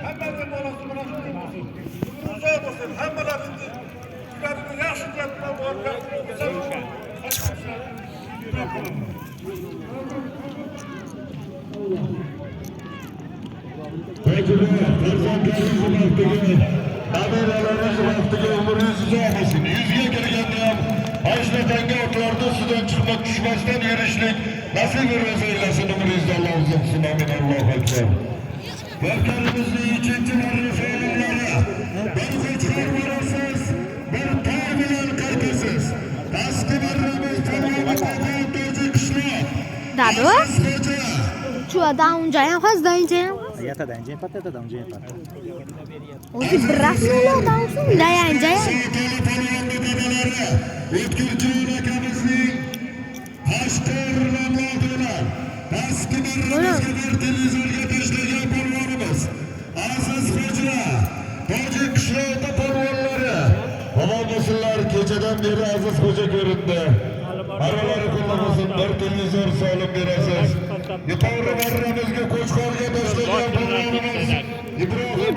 Hammaning bolasi bilan uzoq bo'lsin. Hammalaringiz yuragini yaxshi qilib Yüzge kirganda Ajdatanga otlarda sudan chiqib tushmasdan yurishlik nasib eylesin umrinizda Alloh uzun qilsin. Amin. Allohu akbar. Vatanimizning ikkinchi marra faollari bir qo'chqor bo'lasiz, bir tog' bilan qaytasiz. Pastki marramiz tomonidan To'ji qishloq. Dado? Cua dá um dia faz dente. Ya tá dando empate, tá dando empate. O de braço não dá um fim. Daí a gente O'tkirchilar akamizning Ashkor nomlodilar. Pastki marramizga bir televizorga tashlagan polvonimiz Aziz Xo'ja, To'ji qishloqda polvonlari. Omon bo'lsinlar, kechadan beri Aziz Xo'ja ko'rindi. Aralari qo'llamosin, bir televizor solib berasiz. Yuqori marramizga Qo'chqorga tashlagan polvonimiz Ibrohim.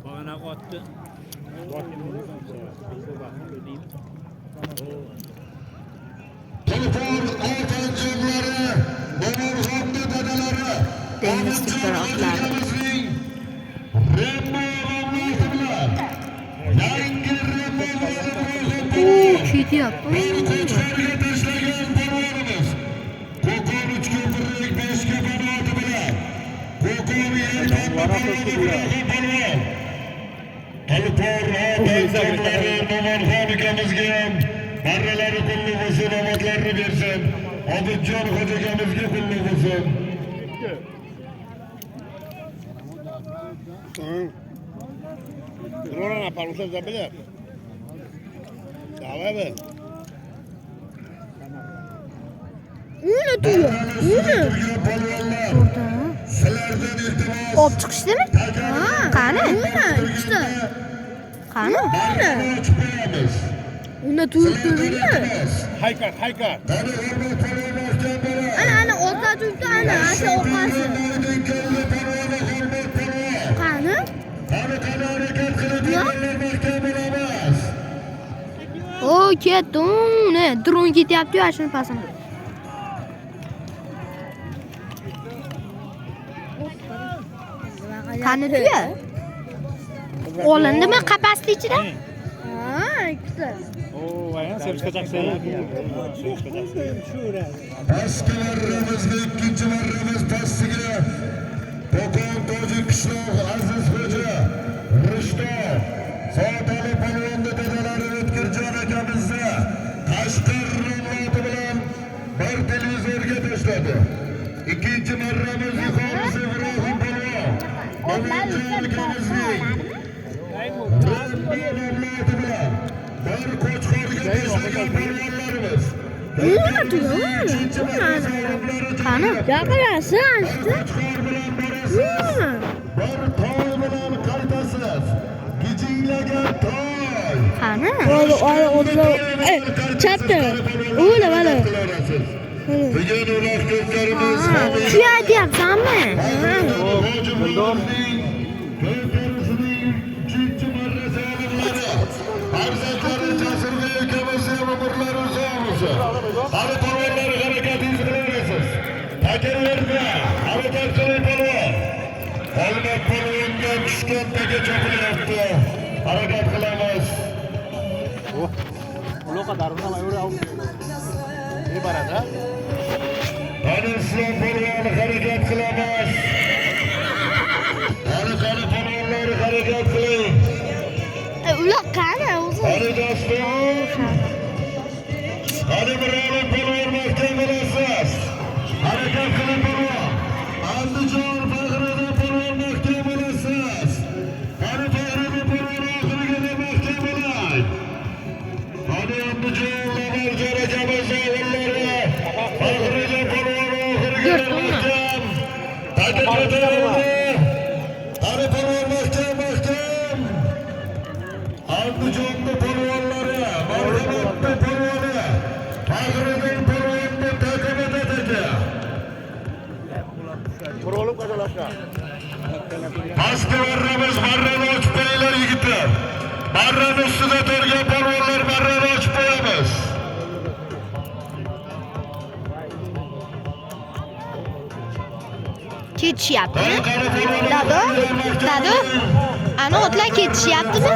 Bana attı. Telefon ortancıları, Nomurg'obni dadalari, Dengislik tarafları. Rembo nomlasi bilan yangi Rembo Kiti yap. Qo'chqorga tashlagan polvonimiz. Qo'qon 3 ko'pirlik 5 ko'panoti bilan Qo'qon Yelpanda polvon. Alpor ortancıları Nomurg'on akamizga ham marralari qulluq bo'lsin, omadlarini bersin. Obidjon Xo'ja akamizga qulluq bo'lsin. Rona para usted también. ¿Sabes? Una tuyo. Una. Sizlardan iltimos. Op chiqishdi mi? Ha, qani? Una, ikkita. Qani? Una. Una turibdi. Haykal. Ana o'rta turibdi, ana shu orqasi. Qani? O ketdim. Ne? Dron ketyapti, ya shuni pasam. Qani tuya? Olindimi qapasning ichida? Ha, ikkita. Oo, aynan sen chiqacaksın. Pastki marramizga ikkinchi marramiz pastiga Qo'qon To'ji qishloq Aziz Xo'ja, Rishto, Soatali polvonni dadalari O'tkirjon akamizni Qashqar nomlodi bilan bir televizorga tashladi. Ikkinchi marramiz yuqorisi Ibrohim polvon. Omonjon akamizning nomlodi bilan bir Qo'chqorga tashlagan polvonlarimiz. Una tuyo. Qani? Gapirasizlar. Una. Bir toy bilan qaytasiz. Gijinglagan toy. Qani? Chapdi. Ola, mana. Bugun uloq ko'plarimiz Tuya deyapsanmi? uchinchi marrasi olimlari. Farzandlari Jasurbek akamiz umrlari uzoq bo'lsin. Hali polvonlari harakatingizni qilaverasiz. Takarlarga harakat qiling polvon. Olma polvonga tushgan taga chopilyapti. Harakat qilamiz. Uloqa daruna mayura al. Ne barada? Qani Islom polvoni harakat qilamiz. Qani polvonlar harakat qiling. Ular qani o'zi? Qani do'stlar. Qani Mirolim polvon mahkam bo'lasiz. Harakat qiling polvon. Andijon Faxriddin polvon mahkam bo'lasiz. Qani Faxriddin polvon oxirigacha mahkam bo'ling. Qani Andijon Lamarjon akamiz o'g'illari. Faxriddin polvon oxirigacha mahkam. Qani polvon mahkam. Andijonda polvonlari, Marhamatda polvoni, Faxriddin polvonni taqimida taka. Kurulup kazalaşlar. Pastı barrani açıp koyular yigitler. Barrani üstüde turgan polvonlar barrani açıp koyamiz. Ketishyapti. Dado? Ana otlar ketishyaptimi?